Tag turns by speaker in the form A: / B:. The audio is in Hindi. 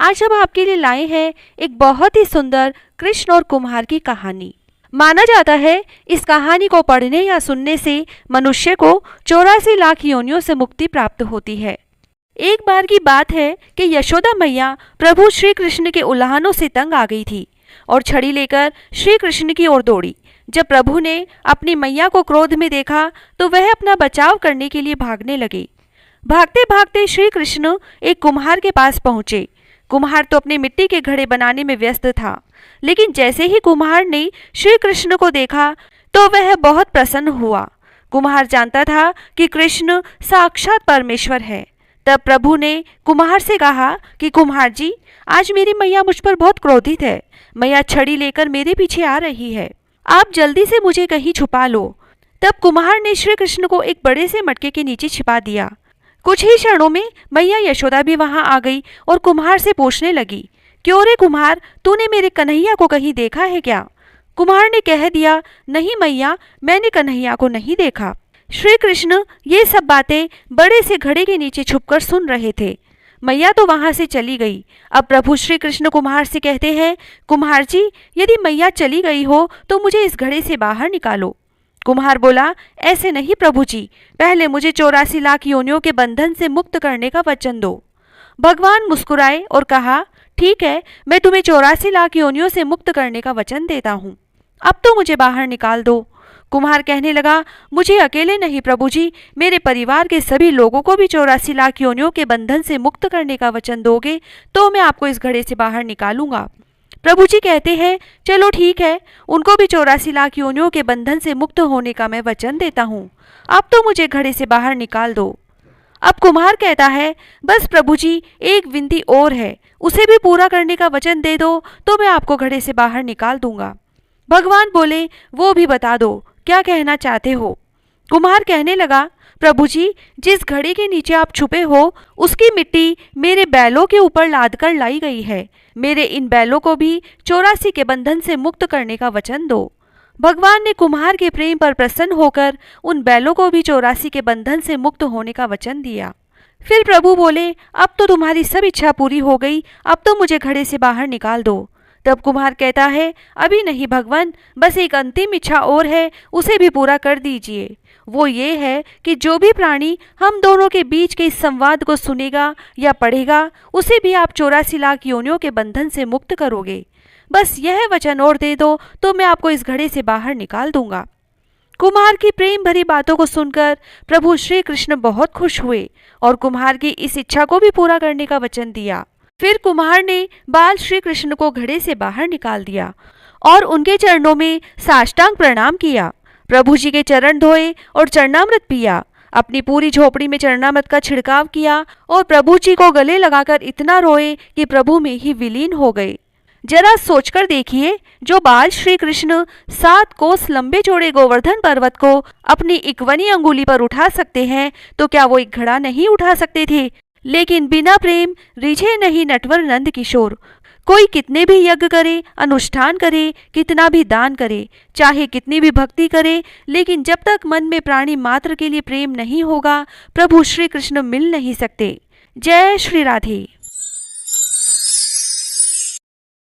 A: आज हम आपके लिए लाए हैं एक बहुत ही सुंदर कृष्ण और कुम्हार की कहानी। माना जाता है इस कहानी को पढ़ने या सुनने से मनुष्य को 84 लाख योनियों से मुक्ति प्राप्त होती है। एक बार की बात है कि यशोदा मैया प्रभु श्री कृष्ण के उल्हानों से तंग आ गई थी और छड़ी लेकर श्री कृष्ण की ओर दौड़ी। जब प्रभु ने अपनी मैया को क्रोध में देखा तो वह अपना बचाव करने के लिए भागने लगे। भागते भागते श्री कृष्ण एक कुम्हार के पास पहुंचे। कुम्हार तो अपने मिट्टी के घड़े बनाने में व्यस्त था, लेकिन जैसे ही कुम्हार ने श्री कृष्ण को देखा तो वह बहुत प्रसन्न हुआ। कुम्हार जानता था कि कृष्ण साक्षात परमेश्वर है। तब प्रभु ने कुम्हार से कहा कि कुम्हार जी, आज मेरी मैया मुझ पर बहुत क्रोधित है। मैया छड़ी लेकर मेरे पीछे आ रही है, आप जल्दी से मुझे कहीं छुपा लो। तब कुम्हार ने श्री कृष्ण को एक बड़े से मटके के नीचे छिपा दिया। कुछ ही क्षणों में मैया यशोदा भी वहां आ गई और कुम्हार से पूछने लगी, क्यों रे कुम्हार, तूने मेरे कन्हैया को कहीं देखा है क्या? कुम्हार ने कह दिया, नहीं मैया, मैंने कन्हैया को नहीं देखा। श्री कृष्ण ये सब बातें बड़े से घड़े के नीचे छुपकर सुन रहे थे। मैया तो वहां से चली गई। अब प्रभु श्री कृष्ण कुम्हार से कहते हैं, कुम्हार जी, यदि मैया चली गई हो तो मुझे इस घड़े से बाहर निकालो। कुम्हार बोला, ऐसे नहीं प्रभु जी, पहले मुझे 84 लाख योनियों के बंधन से मुक्त करने का वचन दो। भगवान मुस्कुराए और कहा, ठीक है, मैं तुम्हें 84 लाख योनियों से मुक्त करने का वचन देता हूँ, अब तो मुझे बाहर निकाल दो। कुम्हार कहने लगा, मुझे अकेले नहीं प्रभु जी, मेरे परिवार के सभी लोगों को भी 84 लाख योनियों के बंधन से मुक्त करने का वचन दोगे तो मैं आपको इस घड़े से बाहर निकालूंगा। प्रभु जी कहते हैं, चलो ठीक है, उनको भी 84 लाख योनियों के बंधन से मुक्त होने का मैं वचन देता हूँ, अब तो मुझे घड़े से बाहर निकाल दो। अब कुम्हार कहता है, बस प्रभु जी, एक विनती और है, उसे भी पूरा करने का वचन दे दो तो मैं आपको घड़े से बाहर निकाल दूंगा। भगवान बोले, वो भी बता दो, क्या कहना चाहते हो? कुम्हार कहने लगा, प्रभु जी, जिस घड़े के नीचे आप छुपे हो उसकी मिट्टी मेरे बैलों के ऊपर लाद कर लाई गई है। मेरे इन बैलों को भी 84 के बंधन से मुक्त करने का वचन दो। भगवान ने कुम्हार के प्रेम पर प्रसन्न होकर उन बैलों को भी 84 के बंधन से मुक्त होने का वचन दिया। फिर प्रभु बोले, अब तो तुम्हारी सब इच्छा पूरी हो गई, अब तो मुझे घड़े से बाहर निकाल दो। तब कुम्हार कहता है, अभी नहीं भगवान, बस एक अंतिम इच्छा और है, उसे भी पूरा कर दीजिए। वो ये है कि जो भी प्राणी हम दोनों के बीच के इस संवाद को सुनेगा या पढ़ेगा उसे भी आप 84 लाख योनियों के बंधन से मुक्त करोगे। बस यह वचन और दे दो तो मैं आपको इस घड़े से बाहर निकाल दूंगा। कुम्हार की प्रेम भरी बातों को सुनकर प्रभु श्री कृष्ण बहुत खुश हुए और कुम्हार की इस इच्छा को भी पूरा करने का वचन दिया। फिर कुम्हार ने बाल श्री कृष्ण को घड़े से बाहर निकाल दिया और उनके चरणों में साष्टांग प्रणाम किया। प्रभु जी के चरण धोए और चरणामृत पिया। अपनी पूरी झोपड़ी में चरणामृत का छिड़काव किया और प्रभु जी को गले लगाकर इतना रोए कि प्रभु में ही विलीन हो गए। जरा सोचकर देखिए, जो बाल श्री कृष्ण 7 कोस लंबे चौड़े गोवर्धन पर्वत को अपनी इक्वनी अंगुली पर उठा सकते हैं तो क्या वो एक घड़ा नहीं उठा सकते थे? लेकिन बिना प्रेम रिझे नहीं नटवर नंद किशोर। कोई कितने भी यज्ञ करे, अनुष्ठान करे, कितना भी दान करे, चाहे कितनी भी भक्ति करे, लेकिन जब तक मन में प्राणी मात्र के लिए प्रेम नहीं होगा, प्रभु श्री कृष्ण मिल नहीं सकते। जय श्री राधे।